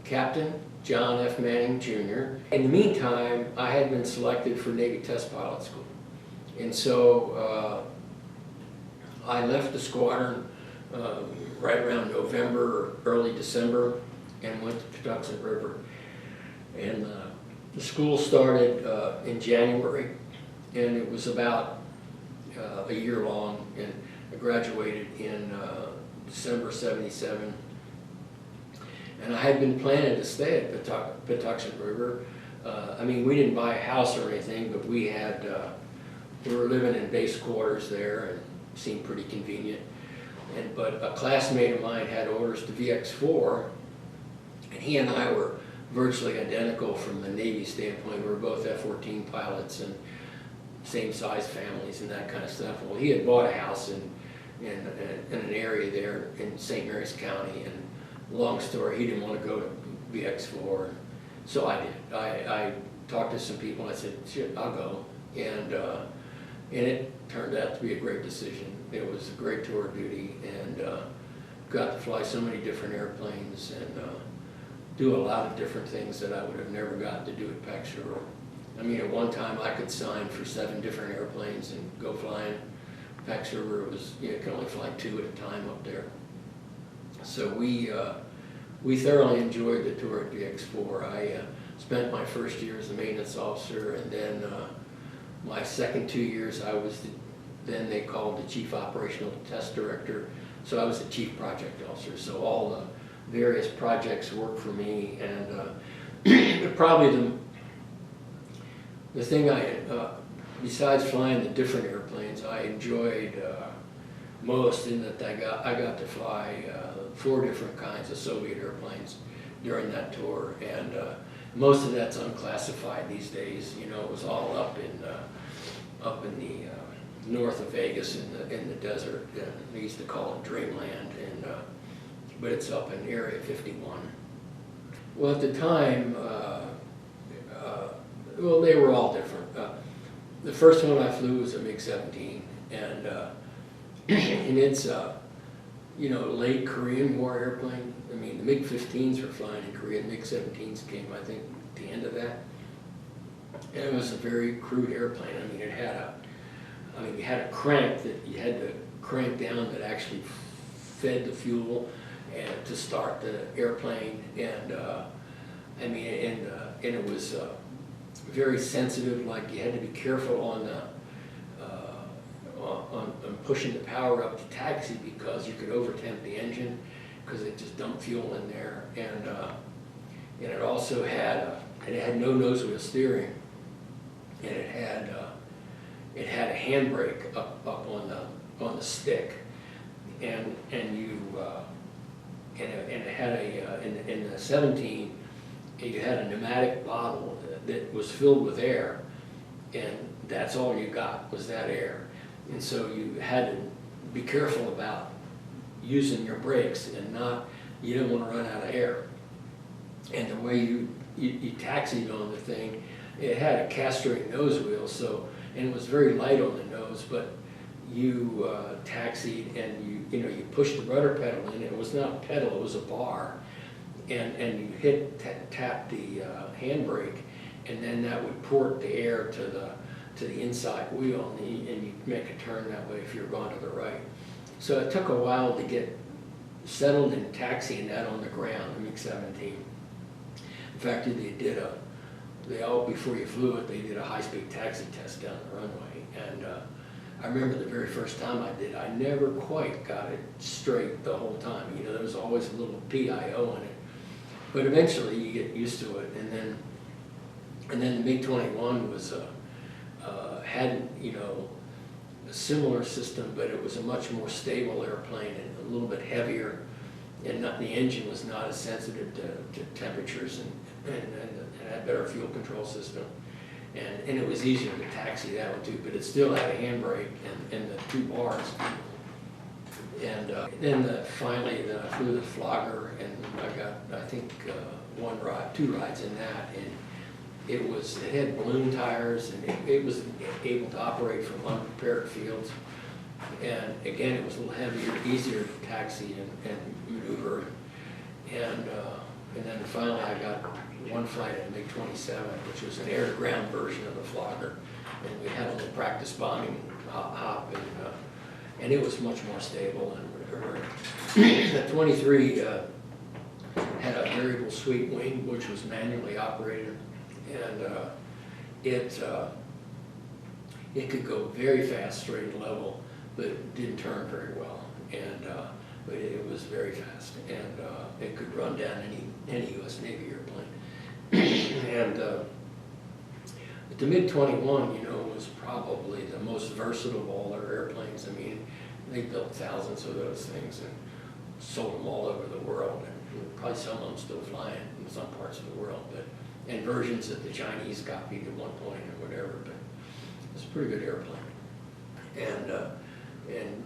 Captain John F. Manning Jr. In the meantime, I had been selected for Navy Test Pilot School. And so I left the squadron right around November or early December and went to Patuxent River. And the school started in January, and it was about a year long, and I graduated in December '77. And I had been planning to stay at Patuxent River. I mean, we didn't buy a house or anything, but we were living in base quarters there, and it seemed pretty convenient. But a classmate of mine had orders to VX4, and he and I were virtually identical from the Navy standpoint. We were both F-14 pilots and same size families and that kind of stuff. Well, he had bought a house in an area there in St. Mary's County, and long story, he didn't want to go to VX4, so I did. I talked to some people and I said, shit, I'll go. And it turned out to be a great decision. It was a great tour of duty, and got to fly so many different airplanes and do a lot of different things that I would have never gotten to do at Pax River. I mean, at one time I could sign for 7 different airplanes and go flying. Pax River, it was, you could only fly 2 at a time up there. So we thoroughly enjoyed the tour at VX4. I spent my first year as a maintenance officer, and then my second 2 years I was then they called the Chief Operational Test Director. So I was the Chief Project Officer. So all the various projects worked for me, and probably the thing besides flying the different airplanes, I enjoyed most in that I got to fly 4 different kinds of Soviet airplanes during that tour, and most of that's unclassified these days. You know, it was all up in the north of Vegas in the desert. They used to call it Dreamland, but it's up in Area 51. Well, at the time, well, they were all different. The first one I flew was a MiG-17, and it's you know, late Korean War airplane. I mean, the MiG-15s were flying in Korea. MiG-17s came, I think, at the end of that. And it was a very crude airplane. I mean, you had a crank that you had to crank down that actually fed the fuel and to start the airplane. And I mean, and it was very sensitive. Like, you had to be careful on pushing the power up to taxi, because you could overtemp the engine because it just dumped fuel in there. And it also had no nose wheel steering, and it had a handbrake up on the stick, and it had in the 17 you had a pneumatic bottle that was filled with air, and that's all you got was that air. And so you had to be careful about using your brakes, and you didn't want to run out of air. And the way you taxied on the thing, it had a cast-ring nose wheel, and it was very light on the nose, but you taxied, and you pushed the rudder pedal in. It was not a pedal, it was a bar, and you tapped the handbrake, and then that would port the air to the inside wheel, and you make a turn that way if you're going to the right. So it took a while to get settled in taxiing that on the ground, the MiG-17. In fact, before you flew it, they did a high-speed taxi test down the runway. And I remember the very first time I did, I never quite got it straight the whole time. You know, there was always a little PIO in it. But eventually you get used to it. And then the MiG-21 was had, you know, a similar system, but it was a much more stable airplane and a little bit heavier, and the engine was not as sensitive to temperatures, and had better fuel control system, and it was easier to taxi that one too, but it still had a handbrake and the 2 bars. And then finally I flew the Flogger, and I got, I think, 2 rides in that, and it had balloon tires, and it was able to operate from unprepared fields. And again, it was a little heavier, easier to taxi and maneuver. And And then finally I got one flight at MiG-27, which was an air-to-ground version of the flogger. And we had a little practice bombing hop, and it was much more stable and whatever. The 23 had a variable sweep wing, which was manually operated, and it could go very fast, straight and level, but it didn't turn very well. And but it was very fast, and it could run down any U.S. Navy airplane. And the MiG-21, you know, was probably the most versatile of all their airplanes. I mean, they built thousands of those things and sold them all over the world, and probably some of them still flying in some parts of the world, but and versions that the Chinese copied at one point or whatever. But it's a pretty good airplane.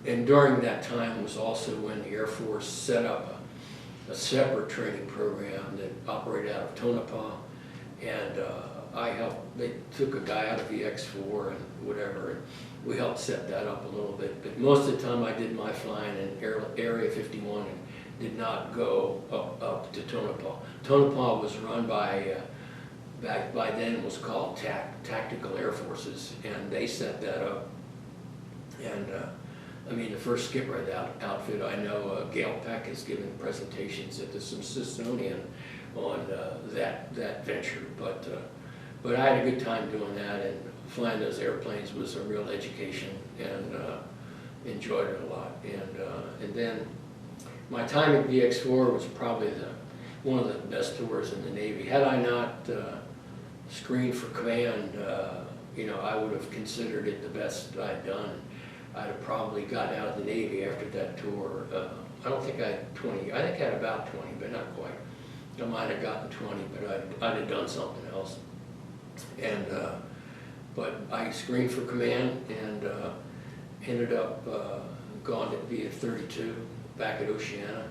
And during that time was also when the Air Force set up a separate training program that operated out of Tonopah, and I helped. They took a guy out of the X4 and whatever, and we helped set that up a little bit. But most of the time I did my flying in Area 51 and did not go up to Tonopah. Tonopah was run by, back by then it was called Tactical Air Forces, and they set that up. And I mean, the first skipper of that outfit, I know Gail Peck has given presentations at the Smithsonian on that venture. But I had a good time doing that, and flying those airplanes was a real education, and enjoyed it a lot. And then my time at VX4 was probably one of the best tours in the Navy. Had I not screened for command, you know, I would have considered it the best I'd done. I'd have probably gotten out of the Navy after that tour. I don't think I had 20. I think I had about 20, but not quite. I might have gotten 20, but I'd have done something else. And but I screened for command and ended up going to VF-32 back at Oceana.